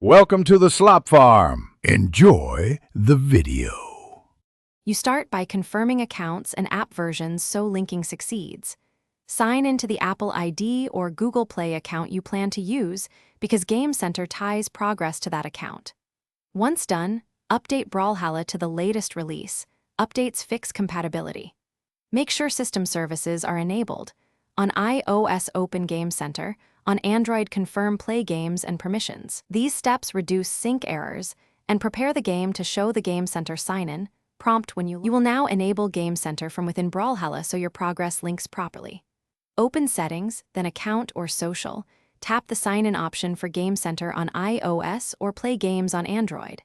Welcome to the slop farm. Enjoy the video. You start by confirming accounts and app versions so linking succeeds. Sign into the Apple ID or Google Play account you plan to use because Game Center ties progress to that account. Once done, update Brawlhalla to the latest release. Updates fix compatibility. Make sure system services are enabled. On iOS, open Game Center. On Android, confirm play games and permissions. These steps reduce sync errors and prepare the game to show the Game Center sign-in prompt when you will now enable Game Center from within Brawlhalla so your progress links properly. Open Settings, then Account or Social. Tap the sign-in option for Game Center on iOS or play games on Android.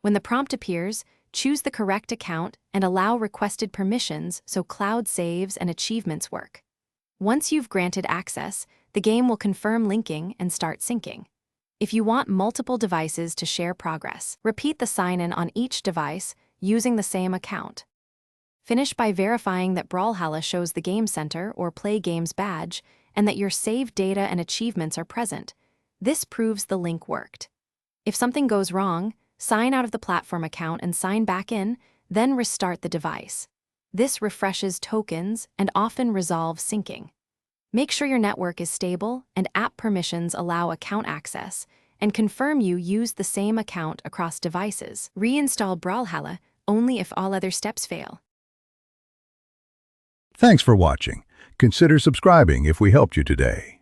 When the prompt appears, choose the correct account and allow requested permissions so cloud saves and achievements work. Once you've granted access, the game will confirm linking and start syncing. If you want multiple devices to share progress, repeat the sign-in on each device using the same account. Finish by verifying that Brawlhalla shows the Game Center or Play Games badge and that your saved data and achievements are present. This proves the link worked. If something goes wrong, sign out of the platform account and sign back in, then restart the device. This refreshes tokens and often resolves syncing. Make sure your network is stable and app permissions allow account access, and confirm you use the same account across devices. Reinstall Brawlhalla only if all other steps fail. Thanks for watching. Consider subscribing if we helped you today.